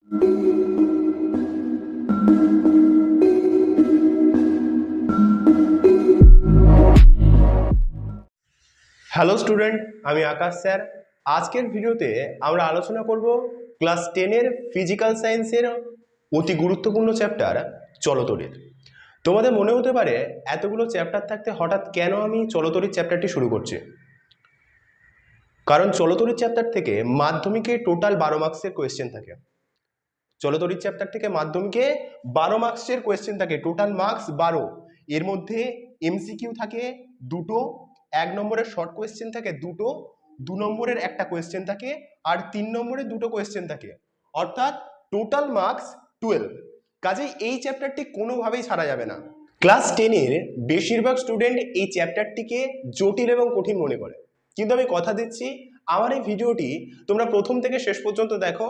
Hello student, আমি আকাশ sir. আজকের ভিডিওতে আমরা আলোচনা করব ক্লাস 10-এর ফিজিক্যাল সায়েন্সের অতি গুরুত্বপূর্ণ চ্যাপ্টার চলতরিৎ। তোমাদের মনে হতে পারে এতগুলো চ্যাপ্টার থাকতে হঠাৎ কেন আমি চলতরিৎ চ্যাপ্টারটি শুরু করছি। কারণ চলতরিৎ চ্যাপ্টার থেকে মাধ্যমিকে টোটাল 12 মার্কসের কোয়েশ্চেন থাকে। চলতরিৎ চ্যাপ্টার থেকে মাধ্যমিকে 12 মার্কসের কোয়েশ্চেন থাকে, টোটাল মার্কস 12। এর মধ্যে এমসিকিউ থাকে দুটো, 1 নম্বরের শর্ট কোয়েশ্চেন থাকে দুটো, 2 নম্বরের একটা কোয়েশ্চেন থাকে, আর 3 নম্বরের দুটো কোয়েশ্চেন থাকে, অর্থাৎ টোটাল মার্কস 12। কাজেই এই চ্যাপ্টারটি কোনোভাবেই ছাড়া যাবে না। ক্লাস 10-এর বেশিরভাগ স্টুডেন্ট এই চ্যাপ্টারটিকে জটিল এবং কঠিন মনে করে, কিন্তু আমি কথা দিচ্ছি আমার এই ভিডিওটি তোমরা প্রথম থেকে শেষ পর্যন্ত দেখো।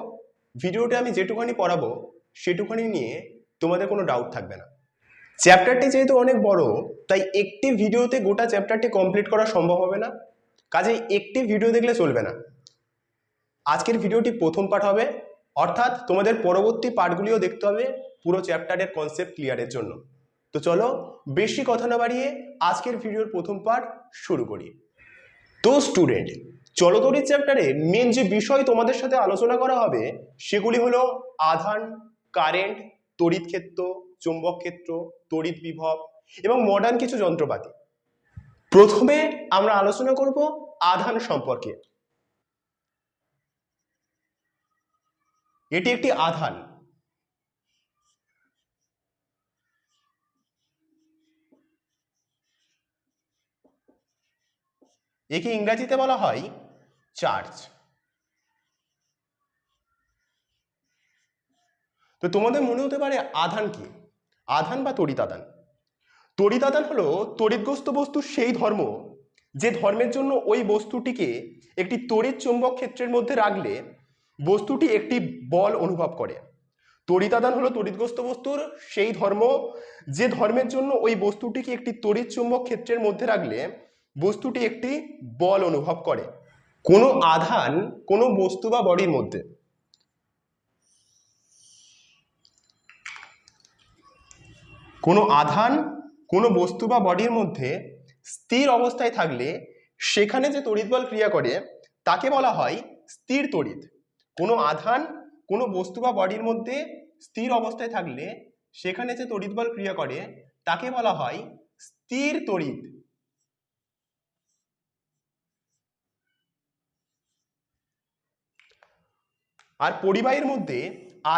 ভিডিওতে আমি যেটুখানি পড়াবো সেটুখানি নিয়ে তোমাদের কোনো ডাউট থাকবে না। চ্যাপ্টারটি যেহেতু অনেক বড়, তাই একটি ভিডিওতে গোটা চ্যাপ্টারটি কমপ্লিট করা সম্ভব হবে না, কাজেই একটি ভিডিও দেখলে চলবে না। আজকের ভিডিওটি প্রথম পার্ট হবে, অর্থাৎ তোমাদের পরবর্তী পার্টগুলিও দেখতে হবে পুরো চ্যাপ্টারের কনসেপ্ট ক্লিয়ারের জন্য। তো চলো বেশি কথা না বাড়িয়ে আজকের ভিডিওর প্রথম পার্ট শুরু করি। তো স্টুডেন্ট, চলতরিৎ চ্যাপ্টারে মেন যে বিষয় তোমাদের সাথে আলোচনা করা হবে সেগুলি হলো আধান, কারেন্ট, তড়িৎ ক্ষেত্র, চৌম্বক ক্ষেত্র, তড়িৎ বিভব এবং মডার্ন কিছু যন্ত্রপাতি। প্রথমে আমরা আলোচনা করব আধান সম্পর্কে। এটি একটি আধান। একে ইংরেজিতে বলা হয় চার্জ। তো তোমাদের মনে হতে পারে আধান কি? আধান বা তড়িতাদান। তড়িতাদান হলো তড়িৎগ্রস্ত বস্তুর সেই ধর্ম যে ধর্মের জন্য ওই বস্তুটিকে একটি তড়িৎ চৌম্বক ক্ষেত্রের মধ্যে রাখলে বস্তুটি একটি বল অনুভব করে। তড়িতাদান হলো তড়িৎগ্রস্ত বস্তুর সেই ধর্ম যে ধর্মের জন্য ওই বস্তুটিকে একটি তড়িৎ চৌম্বক ক্ষেত্রের মধ্যে রাখলে বস্তুটি একটি বল অনুভব করে। কোনো আধান কোনো বস্তু বা বডির মধ্যে কোনো আধান কোনো বস্তু বা বডির মধ্যে স্থির অবস্থায় থাকলে সেখানে যে তড়িৎ বল ক্রিয়া করে তাকে বলা হয় স্থির তড়িৎ। কোনো আধান কোনো বস্তু বা বডির মধ্যে স্থির অবস্থায় থাকলে সেখানে যে তড়িৎ বল ক্রিয়া করে তাকে বলা হয় স্থির তড়িৎ। আর পরিবাহীর মধ্যে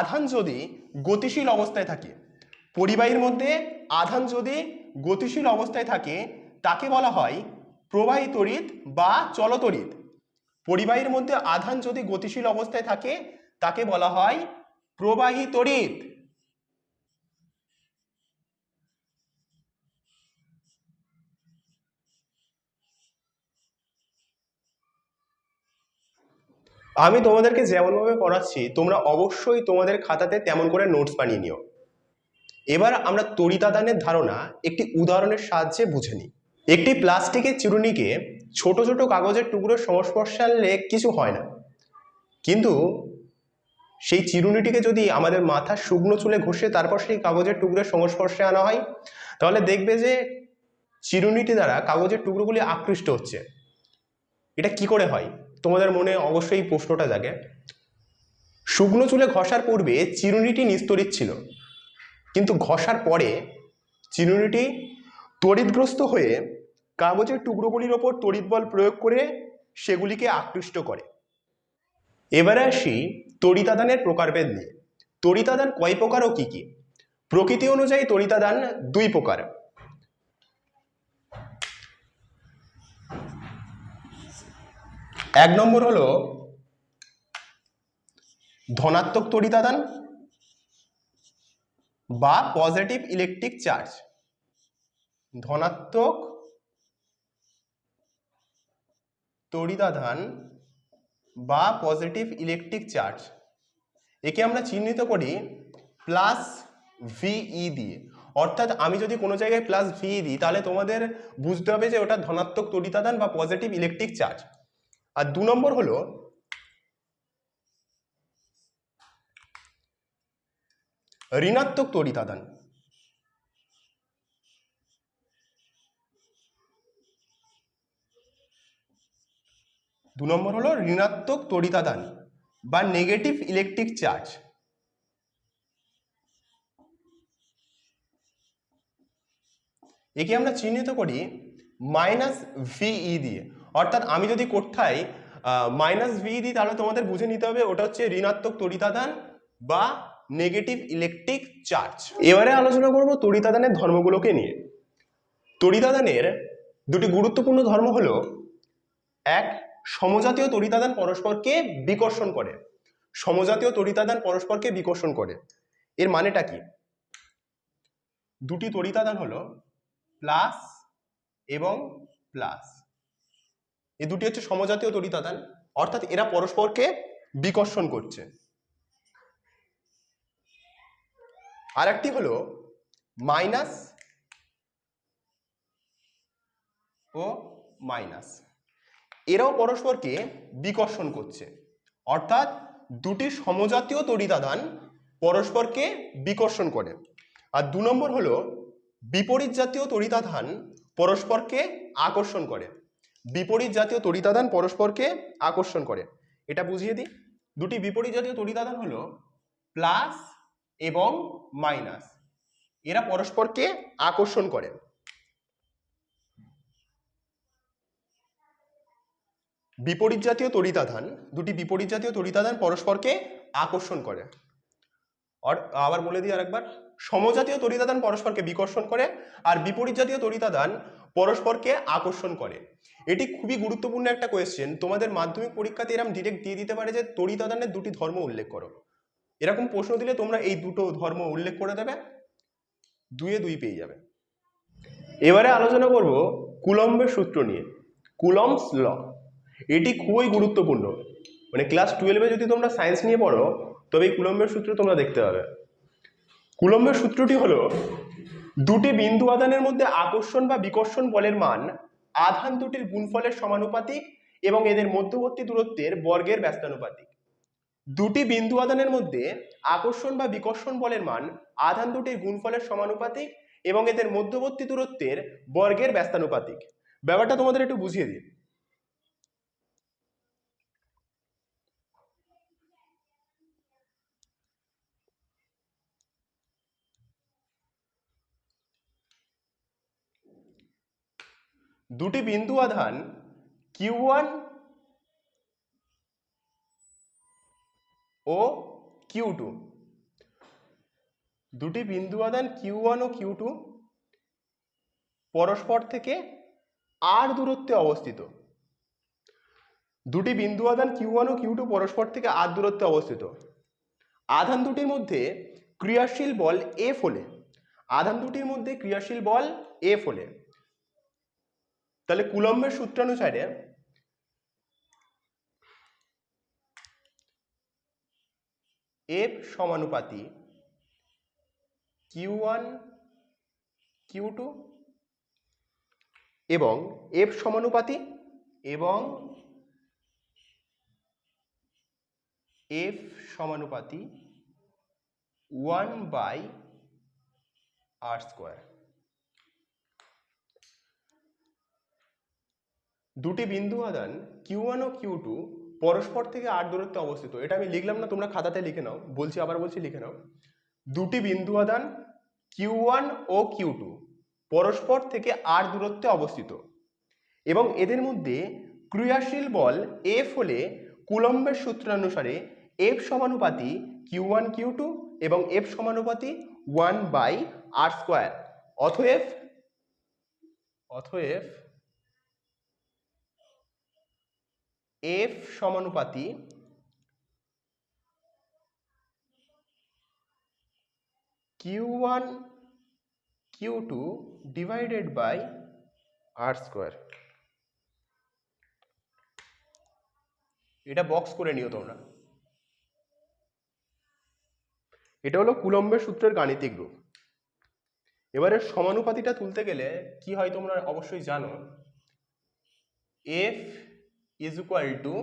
আধান যদি গতিশীল অবস্থায় থাকে, পরিবাহীর মধ্যে আধান যদি গতিশীল অবস্থায় থাকে তাকে বলা হয় প্রবাহী তড়িৎ বা চলতরিৎ। পরিবাহীর মধ্যে আধান যদি গতিশীল অবস্থায় থাকে তাকে বলা হয় প্রবাহী তড়িৎ। আমি তোমাদেরকে যেমনভাবে পড়াচ্ছি তোমরা অবশ্যই তোমাদের খাতাতে তেমন করে নোটস বানিয়ে নিও। এবার আমরা তড়িতাদানের ধারণা একটি উদাহরণের সাহায্যে বুঝে নিই। একটি প্লাস্টিকের চিরুনিকে ছোট ছোট কাগজের টুকরোর সংস্পর্শে আনলে কিছু হয় না, কিন্তু সেই চিরুনিটিকে যদি আমাদের মাথার শুকনো চুলে ঘষে তারপর সেই কাগজের টুকরোর সংস্পর্শে আনা হয় তাহলে দেখবে যে চিরুনিটি দ্বারা কাগজের টুকরোগুলি আকৃষ্ট হচ্ছে। এটা কি করে হয়? তোমাদের মনে অবশ্যই প্রশ্নটা জাগে। শুকনো চুলে ঘষার পূর্বে চিরুনিটি নিস্তড়িৎ ছিল, কিন্তু ঘষার পরে চিরুনিটি তড়িৎগ্রস্ত হয়ে কাগজের টুকরোগুলির ওপর তড়িৎ বল প্রয়োগ করে সেগুলিকে আকৃষ্ট করে। এবারে আসি তড়িতাদানের প্রকারভেদ নিয়ে। তড়িতাদান কয় প্রকার ও কি কি? প্রকৃতি অনুযায়ী তড়িতাদান 2 প্রকার। এক নম্বর হলো ধনাত্মক তড়িতাদান বা পজিটিভ ইলেকট্রিক চার্জ। ধনাত্মক তড়িতাদান বা পজিটিভ ইলেকট্রিক চার্জ, একে আমরা চিহ্নিত করি প্লাস ভিই দিয়ে। অর্থাৎ আমি যদি কোনো জায়গায় প্লাস ভিই দিই তাহলে তোমাদের বুঝতে হবে যে ওটা ধনাত্মক তড়িতাদান বা পজিটিভ ইলেকট্রিক চার্জ। আর 2 নম্বর হলো ঋণাত্মক তড়িতাদান। দু নম্বর হলো ঋণাত্মক তড়িতাদান বা নেগেটিভ ইলেকট্রিক চার্জ। একে আমরা চিহ্নিত করি মাইনাস ভিই দিয়ে। অর্থাৎ আমি যদি কোথায় মাইনাস ভি দিই তাহলে তোমাদের বুঝে নিতে হবে ওটা হচ্ছে ঋণাত্মক তড়িতাদান বা নেগেটিভ ইলেকট্রিক চার্জ। এবারে আলোচনা করব তড়িতাদানের ধর্মগুলোকে নিয়ে। তড়িতাদানের দুটি গুরুত্বপূর্ণ ধর্ম হলো, এক, সমজাতীয় তড়িতাদান পরস্পরকে বিকর্ষণ করে। সমজাতীয় তড়িতাদান পরস্পরকে বিকর্ষণ করে এর মানেটা কি? দুটি তড়িতাদান হলো প্লাস এবং প্লাস, এই দুটি হচ্ছে সমজাতীয় তড়িতাদান, অর্থাৎ এরা পরস্পরকে বিকর্ষণ করছে। আর একটি হলো মাইনাস ও মাইনাস, এরাও পরস্পরকে বিকর্ষণ করছে। অর্থাৎ দুটি সমজাতীয় তড়িতাদান পরস্পরকে বিকর্ষণ করে। আর দু নম্বর হলো বিপরীত জাতীয় তড়িতাদান পরস্পরকে আকর্ষণ করে। বিপরীত জাতীয় তড়িতাদান পরস্পরকে আকর্ষণ করে, এটা বুঝিয়ে দিই। দুটি বিপরীত জাতীয় তড়িতাদান হলো প্লাস এবং মাইনাস, এরা পরস্পরকে আকর্ষণ করে। বিপরীত জাতীয় তড়িতাদান, দুটি বিপরীত জাতীয় তড়িতাদান পরস্পরকে আকর্ষণ করে। আবার বলে দিই আরেকবার, সমজাতীয় তড়িতাদান পরস্পরকে বিকর্ষণ করে আর বিপরীত জাতীয় তড়িতাদান পরস্পরকে আকর্ষণ করে। এটি খুবই গুরুত্বপূর্ণ একটা কোয়েশ্চেন, তোমাদের মাধ্যমিক পরীক্ষাতে এরকম ডিরেক্ট দিয়ে দিতে পারে যে তড়িতাদানের দুটি ধর্ম উল্লেখ করো। এরকম প্রশ্ন দিলে তোমরা এই দুটো ধর্ম উল্লেখ করে দেবে, 2 এ 2 পেয়ে যাবে। এবারে আলোচনা করব কুলম্বের সূত্র নিয়ে, কুলম্বস ল। এটি খুবই গুরুত্বপূর্ণ, মানে ক্লাস 12-এ যদি তোমরা সায়েন্স নিয়ে পড়ো তবে এই কুলম্বের সূত্র তোমরা দেখতে পাবে। কুলম্বের সূত্রটি হলো দুটি বিন্দু আধানের মধ্যে আকর্ষণ বা বিকর্ষণ বলের মান আধান দুটির গুণফলের সমানুপাতিক এবং এদের মধ্যবর্তী দূরত্বের বর্গের ব্যস্তানুপাতিক। দুটি বিন্দু আধানের মধ্যে আকর্ষণ বা বিকর্ষণ বলের মান আধান দুটির গুণফলের সমানুপাতিক এবং এদের মধ্যবর্তী দূরত্বের বর্গের ব্যস্তানুপাতিক। ব্যাপারটা তোমাদের একটু বুঝিয়ে দিই। দুটি বিন্দু আধান Q1 ও Q2, দুটি বিন্দু আধান Q1 ও Q2 পরস্পর থেকে r দূরত্বে অবস্থিত। দুটি বিন্দু আধান Q1 ও Q2 পরস্পর থেকে r দূরত্বে অবস্থিত। আধান দুটির মধ্যে ক্রিয়াশীল বল F হলে, আধান দুটির মধ্যে ক্রিয়াশীল বল F হলে, তাহলে কুলম্বের সূত্রানুসারে F সমানুপাতি Q1 Q2 এবং F সমানুপাতি এবং F সমানুপাতি 1/r²। দুটি বিন্দু আধান Q1 ও Q2 পরস্পর থেকে r দূরত্বে অবস্থিত। এটা আমি লিখলাম না, তোমরা খাতাতে লিখে নাও, বলছি আবার বলছি লিখে নাও। দুটি বিন্দু আধান Q1 ও Q2 পরস্পর থেকে r দূরত্বে অবস্থিত এবং এদের মধ্যে ক্রিয়াশীল বল F হলে কুলম্বের সূত্রানুসারে F সমানুপাতি Q1 Q2 এবং F সমানুপাতি 1/r²। অতএব F সমানুপাতি Q1 Q2 divided by r²। এটা বক্স করে নিও তোমরা। এটা হলো কুলম্বের সূত্রের গাণিতিক রূপ। এবারে সমানুপাতিটা তুলতে গেলে কি হয় তোমরা অবশ্যই জানো, F is equal to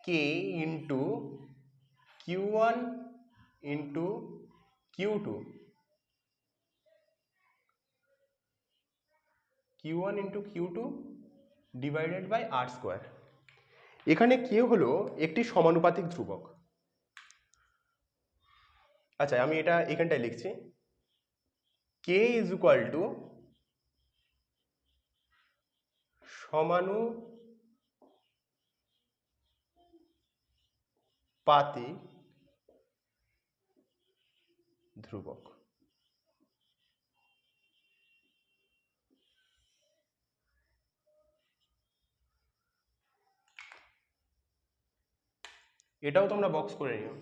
K into Q1 into Q2, Q1 into Q2 divided by R square. এখানে K হলো একটি সমানুপাতিক ধ্রুবক। আচ্ছা, আমি এটা এখানটায় লিখছি, K ইজ ইকুয়াল টু সমানুপাতিক ধ্রুবক। এটাও তোমরা বক্স করে নিও।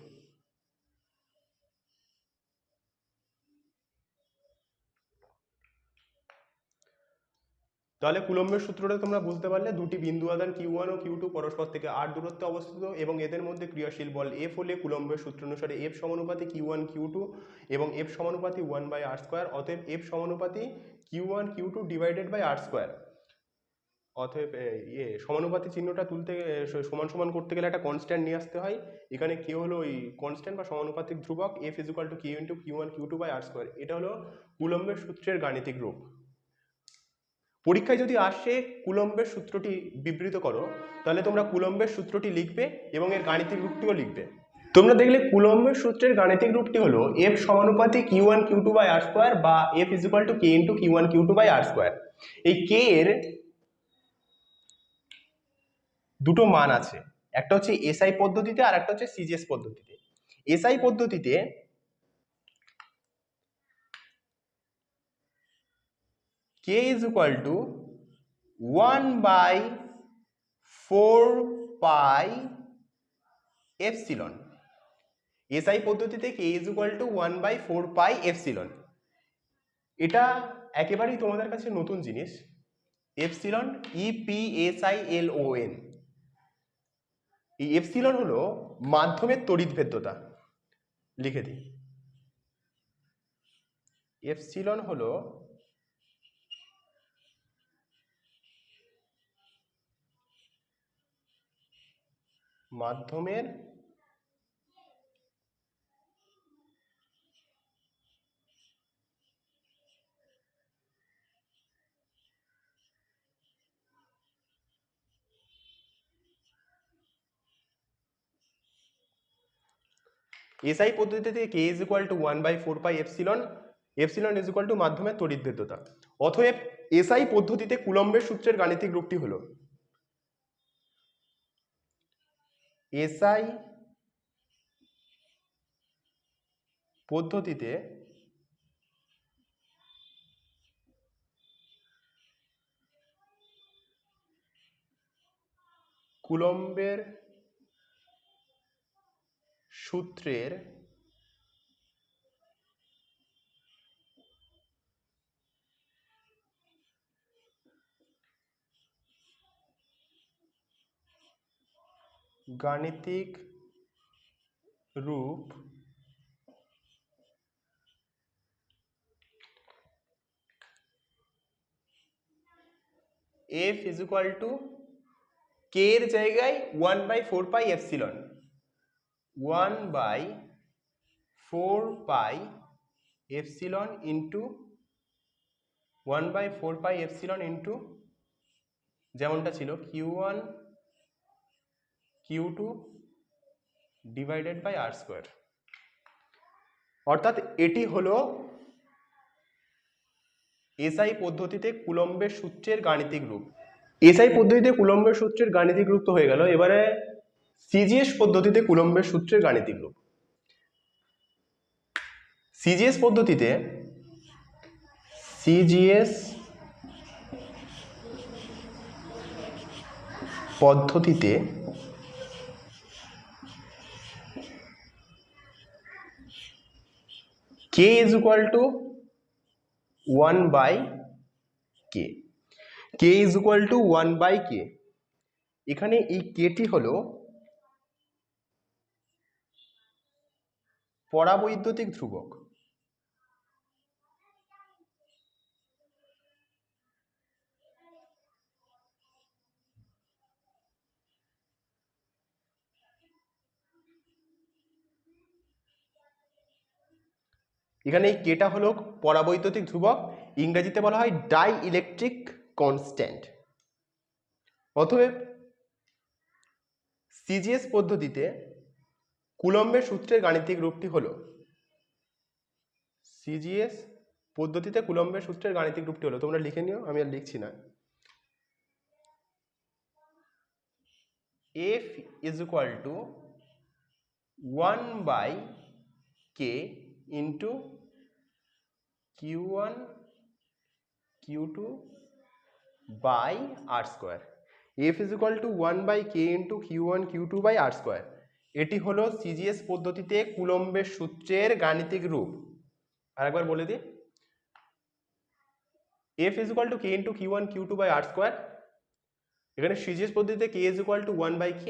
তাহলে কুলম্বের সূত্রটা তোমরা বুঝতে পারলে, দুটি বিন্দু আধান Q1 ও Q2 পরস্পর থেকে r দূরত্বে অবস্থিত এবং এদের মধ্যে ক্রিয়াশীল বল F হলে কুলম্বের সূত্র অনুসারে F সমানুপাতি Q1 Q2 এবং F সমানুপাতি 1/r স্কোয়ার। অতএব F সমানুপাতি Q1 Q2 divided by r square. অতএব সমানুপাতি চিহ্নটা তুলতে সমান সমান করতে গেলে একটা কনস্ট্যান্ট নিয়ে আসতে হয়। এখানে K হলো ওই কনস্ট্যান্ট বা সমানুপাতিক ধ্রুবক, F is equal to Q into Q1 Q2 by r square. এটা হলো কুলম্বের সূত্রের গাণিতিক রূপ। পরীক্ষায় যদি আসে কুলম্বের সূত্রটি বিবৃত করো, তাহলে তোমরা কুলম্বের সূত্রটি লিখবে এবং এর গাণিতিক রূপটিও লিখবে। তোমরা দেখলে কুলম্বের সূত্রের গাণিতিক রূপটি হলো F সমানুপাতি Q1 Q2 by r square বা F is equal to K into Q1 Q2 by r square. এই K এর দুটো মান আছে, একটা হচ্ছে SI পদ্ধতিতে আর একটা হচ্ছে CGS পদ্ধতিতে। SI পদ্ধতিতে K is equal to 1/4 epsilon. SI পদ্ধতিতে K is equal to 1/4 epsilon. এটা একেবারেই তোমাদের কাছে নতুন জিনিস, এপসিলন, EPSILON। এই এপসিলন হলো মাধ্যমের তড়িৎভেদ্যতা। লিখে দিই, এপসিলন হলো মাধ্যমের SI পদ্ধতিতে K is equal to 1/4 epsilon, epsilon is equal to মাধ্যমের তড়িৎভেদ্যতা। অতএব SI পদ্ধতিতে কুলম্বের সূত্রের গাণিতিক রূপটি হলো SI পদ্ধতিতে কুলম্বের সূত্রের গাণিতিক রূপ F is equal to K এর জায়গায় 1/4 epsilon, 1/4 epsilon into 1/4 epsilon into যেমনটা ছিল Q1 Q2 divided by r square. অর্থাৎ এটি হলো SI পদ্ধতিতে কুলম্বের সূত্রের গাণিতিক রূপ। SI পদ্ধতিতে কুলম্বের সূত্রের গাণিতিক রূপ তো হয়ে গেল, এবারে CGS পদ্ধতিতে কুলম্বের সূত্রের গাণিতিক রূপ। CGS পদ্ধতিতে K is equal to 1/K, K is equal to 1/K। এখানে এই Kটি হলো পরাবৈদ্যুতিক ধ্রুবক। এখানে এই কেটা হলো পরাবৈদ্যুতিক ধ্রুবক, ইংরেজিতে বলা হয় ডাই ইলেকট্রিক কনস্ট্যান্ট। অতএব সিজিএস পদ্ধতিতে কুলম্বের সূত্রের গাণিতিক রূপটি হলো, সিজিএস পদ্ধতিতে কুলম্বের সূত্রের গাণিতিক রূপটি হলো, তোমরা লিখে নিও, আমি আর লিখছি না। F is equal to 1 by K into Q1 Q2 by R square. F is equal to 1 by K into Q1 Q2 by R square. এটি হলো সিজিএস পদ্ধতিতে কুলম্বের সূত্রের গাণিতিক রূপ। আরেকবার বলে দিই, F is equal to K into Q1 Q2 by R square। এখানে সিজিএস পদ্ধতিতে K is equal to 1 by K,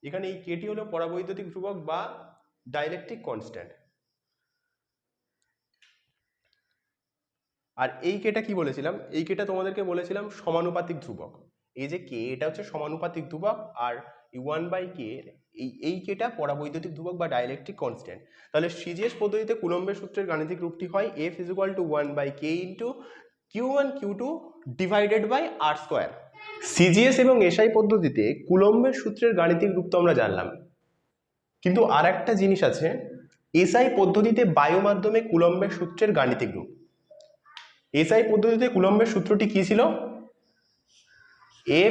এখানে এই কেটি হলো পরাবৈদ্যুতিক ধ্রুবক বা ডাইলেকট্রিক কনস্ট্যান্ট। আর এই কেটা কি বলেছিলাম, এই কেটা তোমাদেরকে বলেছিলাম সমানুপাতিক ধ্রুবক। এই যে কে, এটা হচ্ছে সমানুপাতিক ধ্রুবক, আর এই 1 বাই কে এই কেটা পরাবৈদ্যুতিক ধ্রুবক বা ডাইলেকট্রিক কনস্ট্যান্ট। তাহলে সিজিএস পদ্ধতিতে কুলম্বের সূত্রের গাণিতিক রূপটি হয় F is equal to 1 by K into Q1 Q2 divided by R square। CGS এবং এসআই পদ্ধতিতে কুলম্বের সূত্রের গাণিতিক রূপ তো আমরা জানলাম, কিন্তু আর একটা জিনিস আছে, এসআই পদ্ধতিতে বায়ু মাধ্যমে কুলম্বের সূত্রের গাণিতিক রূপ। এসআই পদ্ধতিতে কুলম্বের সূত্রটি কি ছিল?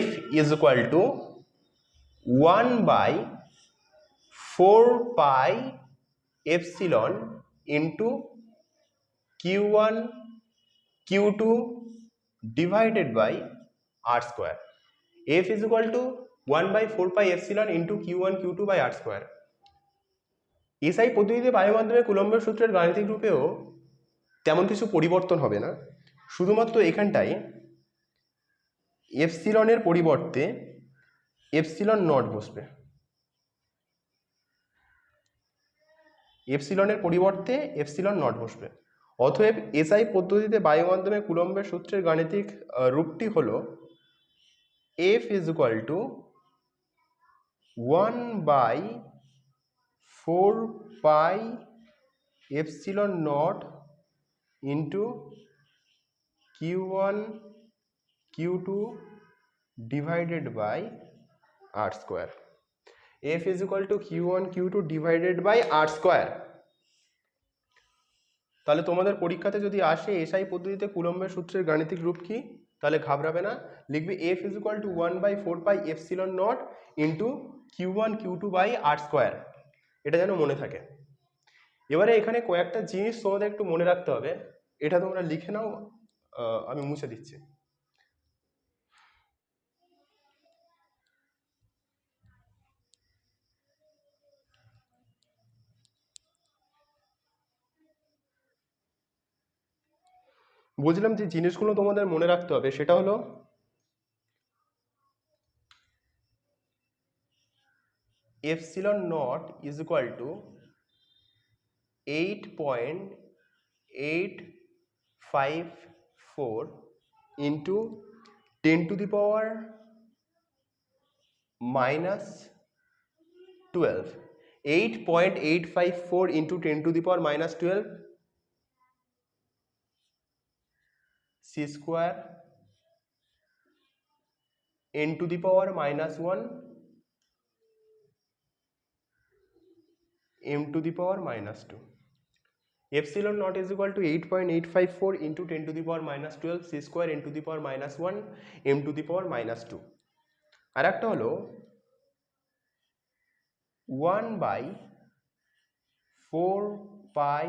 F is equal to 1 by 4 pi epsilon into Q1 Q2 divided by R square। F is equal to 1 by 4 pi epsilon into Q1 Q2 by R square। SI পদ্ধতিতে বায়ু মাধ্যমে কুলম্বের সূত্রের গাণিতিক রূপেও তেমন কিছু পরিবর্তন হবে না, শুধুমাত্র এখানটায় এপসিলনের পরিবর্তে এপসিলন নট বসবে। এপসিলনের পরিবর্তে এপসিলন নট বসবে। অতএব এসআই পদ্ধতিতে বায়ু মাধ্যমে কুলম্বের সূত্রের গাণিতিক রূপটি হলো F is equal to 1 by 4 pi epsilon naught into Q1 Q2 divided by R square। F is equal to Q1 Q2 divided by R square। তাহলে তোমাদের পরীক্ষাতে যদি আসে এসআই পদ্ধতিতে কুলম্বের সূত্রের গাণিতিক রূপ কি, তাহলে ঘাবড়াবে না, লিখবে F is equal to 1 by 4 pi epsilon naught into Q1 Q2 by R square। এটা যেন মনে থাকে। এবারে এখানে কয়েকটা জিনিস তোমাদের একটু মনে রাখতে হবে, এটা তোমরা লিখে নাও, আমি মুছে দিচ্ছি। বলছিলাম যে জিনিসগুলো তোমাদের মনে রাখতে হবে সেটা হলো epsilon not is equal two 8.854 into 10 to the power minus 12। 8.854 into 10 to the power minus 12 c square n to the power minus 1 m to the power minus 2। Epsilon naught is equal to 8.854 into 10 to the power minus 12 c square n to the power minus 1 m to the power minus 2। আর একটা হলো 1 by 4 pi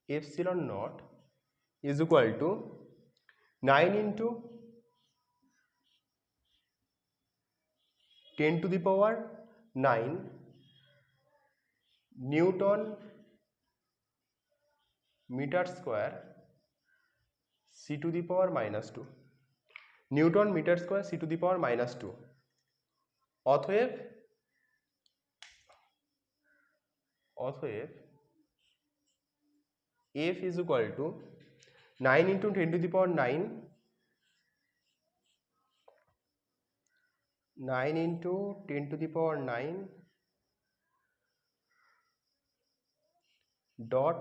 epsilon naught is equal to 9 into 10 to the power 9 Newton meter square c to the power minus 2। Newton meter square c to the power minus 2। অতএব F is equal to 9 into 10 to the power 9 into 10 to the power 9 dot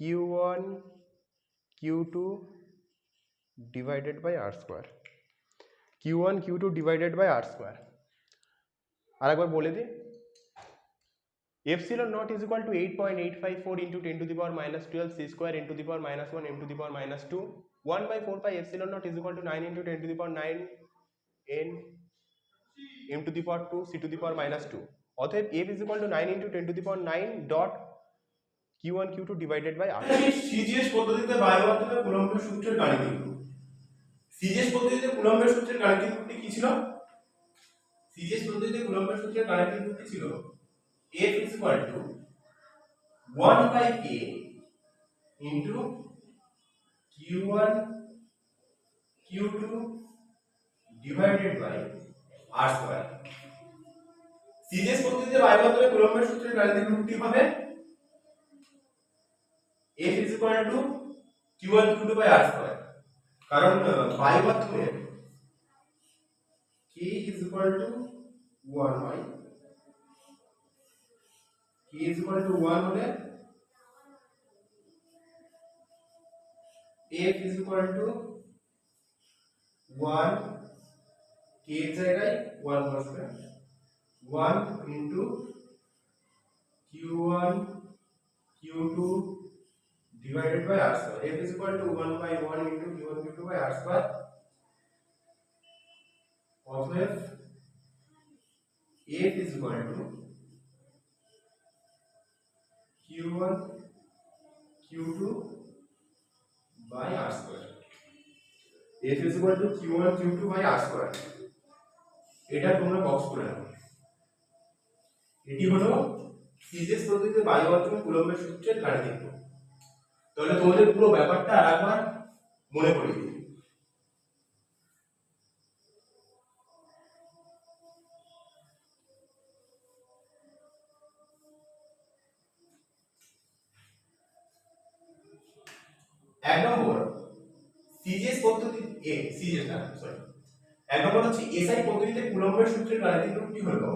Q1 Q2 divided by R square, Q1 Q2 divided by R square. আর একবার বলে দিই, epsilon naught is equal to 8.854 into 10 to the power minus 12 c square into the power minus 1 m to the power minus 2, 1 by 4 pi epsilon naught is equal to 9 into 10 to the power 9 n m to the power 2 c to the power minus 2। অতএব f is equal to 9 into 10 to the power 9 dot q1 q2 divided by r। CGS পদ্ধতিতে বায়ুবন্ধনে কুলম্বের সূত্রের গাণিতিক রূপ। CGS পদ্ধতিতে কুলম্বের সূত্রের গাণিতিক রূপটি কি ছিল? সিজিএস পদ্ধতিতে কুলম্বের সূত্রের গাণিতিক রূপটি ছিল F is equal to 1 by k into q1 q2 divided by r square। CGS পদ্ধতিতে বায়ুবন্ধনে কুলম্বের সূত্রের গাণিতিক রূপটি হবে F is equal to q1 q2 by r square। কারণ বায়ুবন্ধনে k is equal to 1 by k is equal to 1 হলে F is equal to 1 k এর জায়গায় 1 বসবে, 1 into q1 q2 divided by r square। F is equal to 1 by 1 into q1 q2 by r square। অতএব F is equal to q1 q2 by r square। F is equal to q1 q2 by r square। এটা তোমরা box করে নাও। এটি হলো CGS পদ্ধতিতে বায়ুবন্ধনে কুলম্বের সূত্রের গাণিতিক রূপ। তাহলে তোমাদের পুরো ব্যাপারটা আরেকবার মনে করিয়ে দিই। এক নম্বর সিজিএস পদ্ধতি এক নম্বর হচ্ছে এসআই পদ্ধতিতে কুলম্বের সূত্রের গাণিতিক রূপটি হলো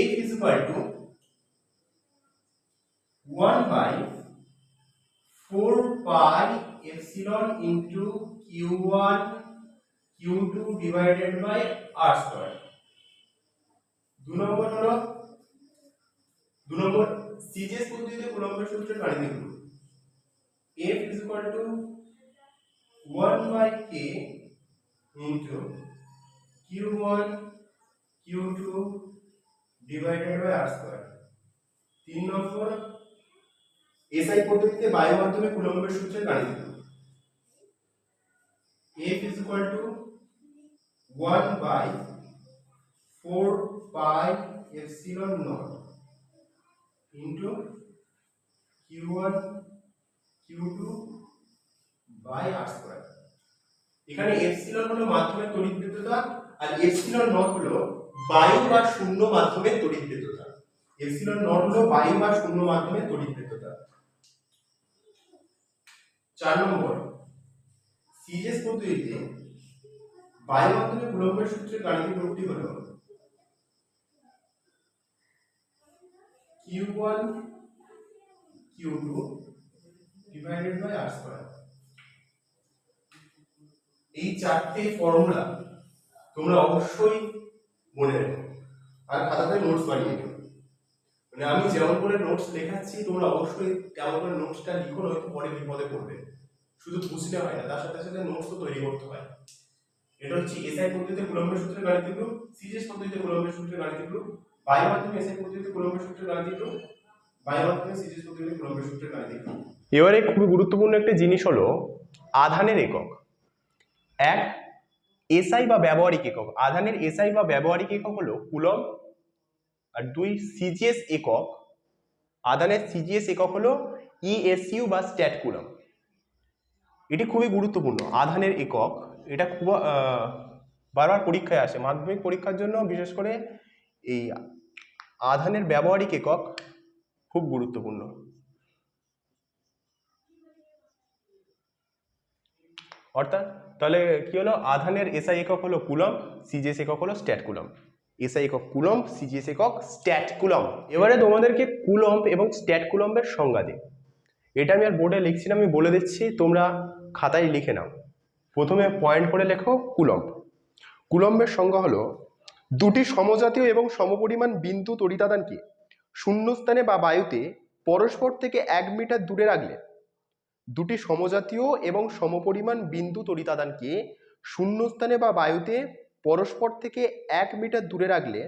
F is equal to 1 by 4 pi epsilon into q1 q2 divided by r square। দু নম্বর সিজিএস পদ্ধতিতে কুলম্বের সূত্রের গাণিতিক রূপ F is equal to 1 by k into q1 q2 divided by r square। 3 number SI পদ্ধতিতে বায়ুবন্ধনে কুলম্বের সূত্রের গাণিতিক রূপ F is equal to 1 by 4 pi epsilon naught into q1 q2 by r square। এখানে এপসিলন হলো মাধ্যমের তড়িৎভেদ্যতা আর এপসিলন নট হলো বায়ু বা শূন্য মাধ্যমের তড়িৎভেদ্যতা। এপসিলন নট হলো বায়ু বা শূন্য মাধ্যমের তড়িৎভেদ্যতা। 4 নম্বর সিজিএস পদ্ধতিতে বায়ুবন্ধনে কুলম্বের সূত্রের গাণিতিক রূপটি হলো q1 q2 divided by r square। এই চারটি ফর্মুলা তোমরা অবশ্যই মনে রেখো আর খাতাতে নোটস বানিয়ে নিও। মানে আমি যেমন করে নোটস লেখাচ্ছি তোমরা অবশ্যই তেমন করে নোটসটা লিখো, নয়তো পরে বিপদে পড়বে। শুধু বুঝলে হয় না, তার সাথে সাথে নোটস তো তৈরি করতে হয়। এটা হচ্ছে এসআই পদ্ধতিতে কুলম্বের সূত্রের গাণিতিক রূপ, সিজিএস পদ্ধতিতে কুলম্বের সূত্রের গাণিতিক রূপ, বায়ু মাধ্যমে এসআই পদ্ধতিতে কুলম্বের সূত্রের গাণিতিক রূপ, বায়ু মাধ্যমে সিজিএস পদ্ধতিতে কুলম্বের সূত্রের গাণিতিক রূপ। এবারে খুবই গুরুত্বপূর্ণ একটি জিনিস হলো আধানের একক। এক, এসআই বা ব্যবহারিক একক। আধানের এসআই বা ব্যবহারিক একক হলো কুলম্ব। আর দুই, সিজিএস একক। আধানের সিজিএস একক হলো ইএসইউ বা স্ট্যাট কুলম্ব। এটি খুবই গুরুত্বপূর্ণ আধানের একক। এটা খুব বারবার পরীক্ষায় আসে, মাধ্যমিক পরীক্ষার জন্য বিশেষ করে এই আধানের ব্যবহারিক একক খুব গুরুত্বপূর্ণ। অর্থাৎ তাহলে কি হলো, আধানের এসআই একক হলো কুলম্ব, সিজিএস একক হলো স্ট্যাট কুলম্ব। এসআই একক কুলম্ব, সিজিএস একক স্ট্যাট কুলম্ব। এবারে তোমাদেরকে কুলম্ব এবং স্ট্যাট কুলম্বের সংজ্ঞা দিই। এটা আমি আর বোর্ডে লিখছি না, আমি বলে দিচ্ছি, তোমরা খাতায় লিখে নাও। প্রথমে পয়েন্ট করে লেখো কুলম্ব। কুলম্বের সংজ্ঞা হলো দুটি সমজাতীয় এবং সমপরিমাণ বিন্দু তড়িতাদানকে শূন্যস্থানে বা বায়ুতে পরস্পর থেকে 1 মিটার দূরে রাখলে, দুটি সমজাতীয় এবং সমপরিমাণ বিন্দু তড়িতাদানকে শূন্যস্থানে বা বায়ুতে পরস্পর থেকে 1 মিটার দূরে রাখলে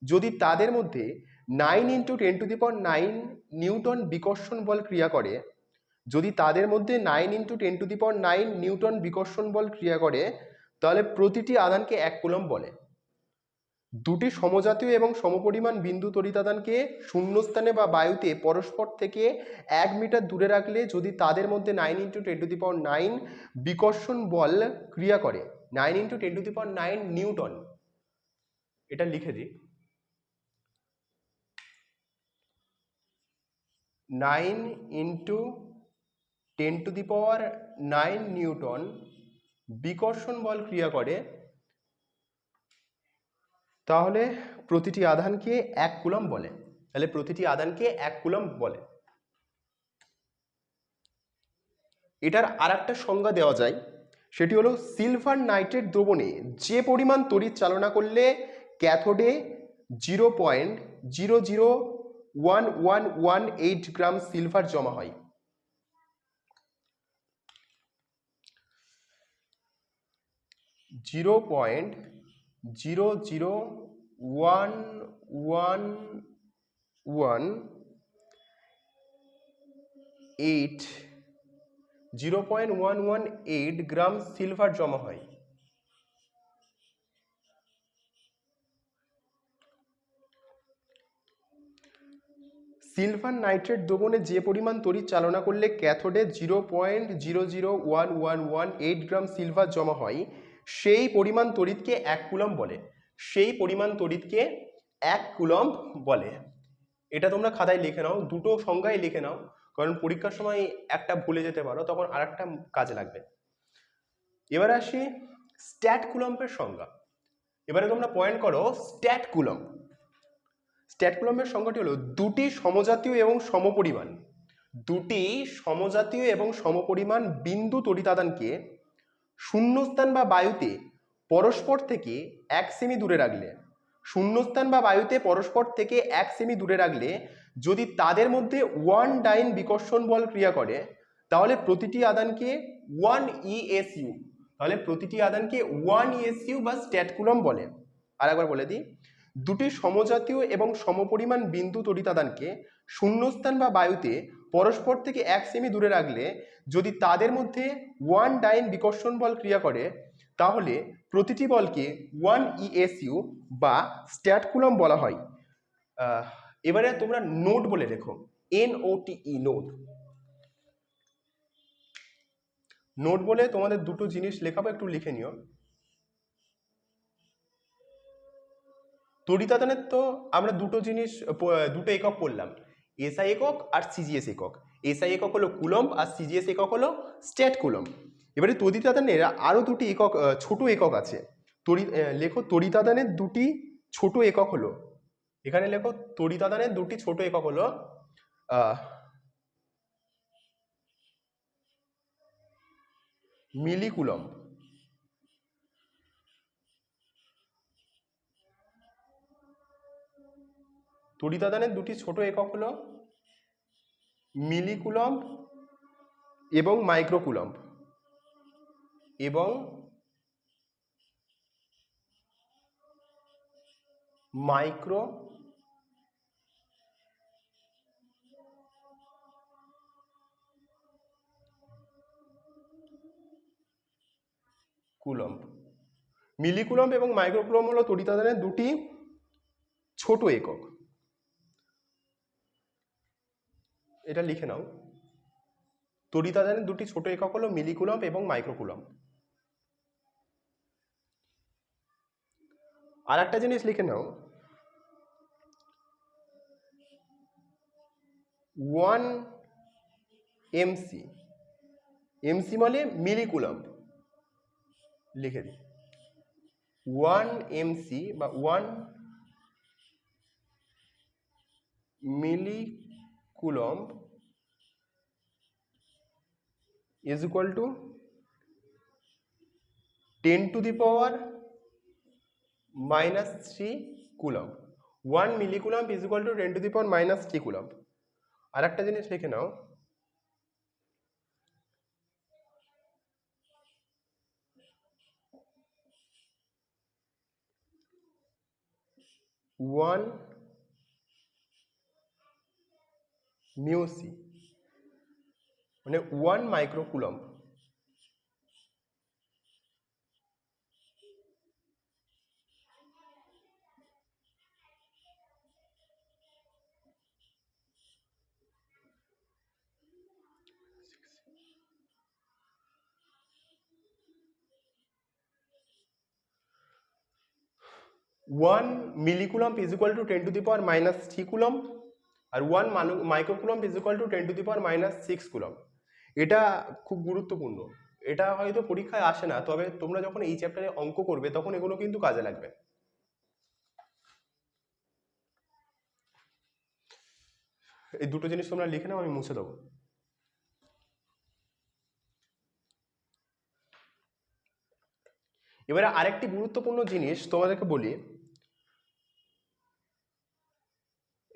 যদি তাদের মধ্যে 9 × 10⁹ নিউটন বিকর্ষণ বল ক্রিয়া করে, যদি তাদের মধ্যে 9 × 10⁹ নিউটন বিকর্ষণ বল ক্রিয়া করে, তাহলে প্রতিটি আধানকে 1 কুলম্ব বলে। দুটি সমজাতীয় এবং সমপরিমাণ বিন্দু তড়িতাদানকে শূন্যস্থানে বা বায়ুতে পরস্পর থেকে 1 মিটার দূরে রাখলে যদি তাদের মধ্যে 9 × 10⁹ বিকর্ষণ বল ক্রিয়া করে, 9 × 10⁹ নিউটন, এটা লিখে দিই, 9 × 10⁹ নিউটন বিকর্ষণ বল ক্রিয়া করে, তাহলে প্রতিটি আধানকে 1 কুলম্ব বলে। তাহলে প্রতিটি আধানকে 1 কুলম্ব বলে। এটার আরেকটা সংজ্ঞা দেওয়া যায়, সেটি হলো সিলভার নাইট্রেট দ্রবণে যে পরিমাণ তড়িৎ চালনা করলে ক্যাথোডে 0.001118 গ্রাম সিলভার জমা হয়। জিরো পয়েন্ট 0.118 গ্রাম সিলভার জমা হয়। সিলভার নাইট্রেট দ্রবণে যে পরিমাণ তড়িৎ চালনা করলে ক্যাথোডে 0.001118 গ্রাম সিলভার জমা হয়, সেই পরিমাণ তড়িৎকে 1 কুলম্ব বলে। সেই পরিমাণ তড়িৎকে 1 কুলম্ব বলে। এটা তোমরা খাতায় লিখে নাও, দুটো সংজ্ঞায় লিখে নাও, কারণ পরীক্ষার সময় একটা ভুলে যেতে পারো, তখন আরেকটা কাজে লাগবে। এবার আসি স্ট্যাট কুলম্বের সংজ্ঞা। এবারে তোমরা পয়েন্ট করো স্ট্যাট কুলম্ব। স্ট্যাট কুলম্বের সংজ্ঞাটি হলো দুটি সমজাতীয় এবং সমপরিমাণ বিন্দু তড়িতাদানকে শূন্যস্থান বা বায়ুতে পরস্পর থেকে 1 সেমি দূরে রাখলে, শূন্যস্থান বা বায়ুতে পরস্পর থেকে 1 সেমি দূরে রাখলে যদি তাদের মধ্যে 1 ডাইন বিকর্ষণ বল ক্রিয়া করে, তাহলে প্রতিটি আধানকে 1 ESU, তাহলে প্রতিটি আধানকে 1 ESU বা স্ট্যাট কুলম্ব বলে। আর একবার বলে দিই, দুটি সমজাতীয় এবং সমপরিমাণ বিন্দু তড়িতাদানকে শূন্যস্থান বা বায়ুতে পরস্পর থেকে 1 সেমি দূরে রাখলে যদি তাদের মধ্যে 1 ডাইন বিকর্ষণ বল ক্রিয়া করে, তাহলে প্রতিটি বলকে 1 ESU বা স্ট্যাট কুলম্ব বলা হয়। এবারে তোমরা নোট বলে রেখো, NOTE, নোট। নোট বলে তোমাদের দুটো জিনিস লেখাবো, একটু লিখে নিও। তড়িতাদানের তো আমরা দুটো একক পড়লাম, SI একক আর CGS একক। SI একক হলো কুলম্ব আর CGS একক হলো স্ট্যাট কুলম্ব। এবারে তড়িতাদানের আরো দুটি একক, ছোট একক আছে। লেখো তড়িতাদানের দুটি ছোট একক হলো, এখানে লেখো তড়িতাদানের দুটি ছোট একক হলো মিলি কুলম্ব। তড়িতাদানের দুটি ছোট একক হলো মিলি কুলম্ব এবং মাইক্রো কুলম্ব। মিলি কুলম্ব এবং মাইক্রো কুলম্ব হলো তড়িতাদানের দুটি ছোট একক। এটা লিখে নাও, তড়িতাদানের দুটি ছোট একক হলো মিলি কুলম্ব এবং মাইক্রো কুলম্ব। আর একটা জিনিস লিখে নাও, 1 MC, MC মানে মিলি কুলম্ব, লিখে দিই 1 MC বা 1 millicoulomb is equal to 10 to the power -3 coulomb. 1 millicoulomb is equal to 10 to the power -3 coulomb. আর একটা জিনিস লিখে নাও, 1 মিউসি মানে 1 microcoulomb. One millicoulomb is equal to 10 to the power -3 coulomb, আর 1 microcoulomb is equal to 10 to the power -6 coulomb. এটা খুব গুরুত্বপূর্ণ, এটা হয়তো পরীক্ষায় আসে না, তবে তোমরা যখন এই চ্যাপ্টারে অঙ্ক করবে তখন এগুলো কিন্তু কাজে লাগবে। এই দুটো জিনিস তোমরা লিখে নাও, আমি মুছে দেবো। এবারে আরেকটি গুরুত্বপূর্ণ জিনিস তোমাদেরকে বলি,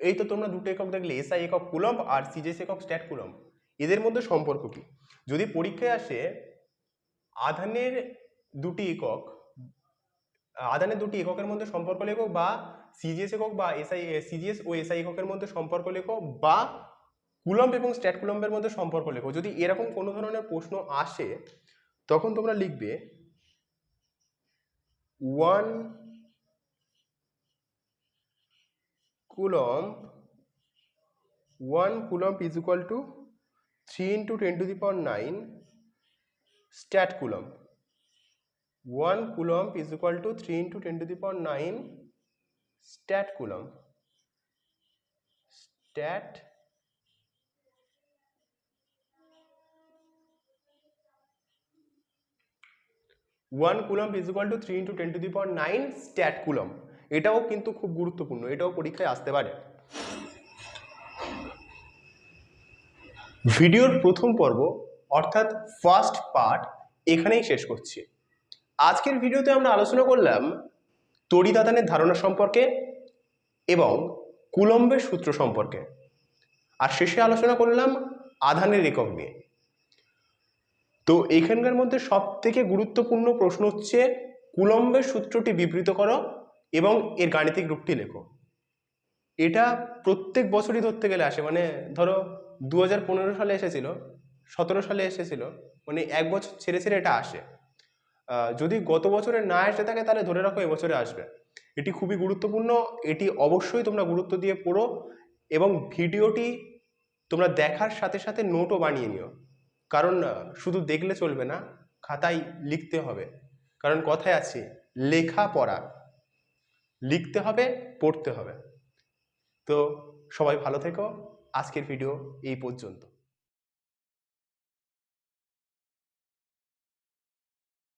এই তো তোমরা দুটো একক দেখলে, এসআই একক কুলম্ব আর সিজিএস একক স্ট্যাট কুলম্ব, এদের মধ্যে সম্পর্ক কি? যদি পরীক্ষায় আসে আধানের দুটি এককের মধ্যে সম্পর্ক লেখো, বা সিজিএস একক বা সিজিএস ও এসআই এককের মধ্যে সম্পর্ক লেখো, বা কুলম্ব এবং স্ট্যাট কুলম্বের মধ্যে সম্পর্ক লেখো, যদি এরকম কোনো ধরনের প্রশ্ন আসে তখন তোমরা লিখবে 1 coulomb is equal two 3 into 10 to the power 9 stat coulomb। 1 coulomb is equal to 3 into 10 to the power 9 stat coulomb। stat 1 coulomb is equal to 3 into 10 to the power 9 stat coulomb। এটাও কিন্তু খুব গুরুত্বপূর্ণ, এটাও পরীক্ষায় আসতে পারে। ভিডিওর প্রথম পর্ব অর্থাৎ ফার্স্ট পার্ট এখানেই শেষ করছি। আজকের ভিডিওতে আমরা আলোচনা করলাম তড়িৎ আধানের ধারণা সম্পর্কে এবং কুলম্বের সূত্র সম্পর্কে, আর শেষে আলোচনা করলাম আধানের একক নিয়ে। তো এখানকার মধ্যে সব থেকে গুরুত্বপূর্ণ প্রশ্ন হচ্ছে কুলম্বের সূত্রটি বিবৃত করো এবং এর গাণিতিক রূপটি লেখো। এটা প্রত্যেক বছরই ধরতে গেলে আসে, মানে ধরো 2015 সালে এসেছিল, 17 সালে এসেছিল, মানে এক বছর ছেড়ে ছেড়ে এটা আসে। যদি গত বছরে না এসে থাকে তাহলে ধরে রাখো এবছরে আসবে। এটি খুবই গুরুত্বপূর্ণ, এটি অবশ্যই তোমরা গুরুত্ব দিয়ে পড়ো এবং ভিডিওটি তোমরা দেখার সাথে সাথে নোটও বানিয়ে নিও, কারণ শুধু দেখলে চলবে না, খাতায় লিখতে হবে। কারণ কথায় আছে লেখা পড়া, লিখতে হবে, পড়তে হবে। তো সবাই ভালো থেকো, আজকের ভিডিও এই পর্যন্ত।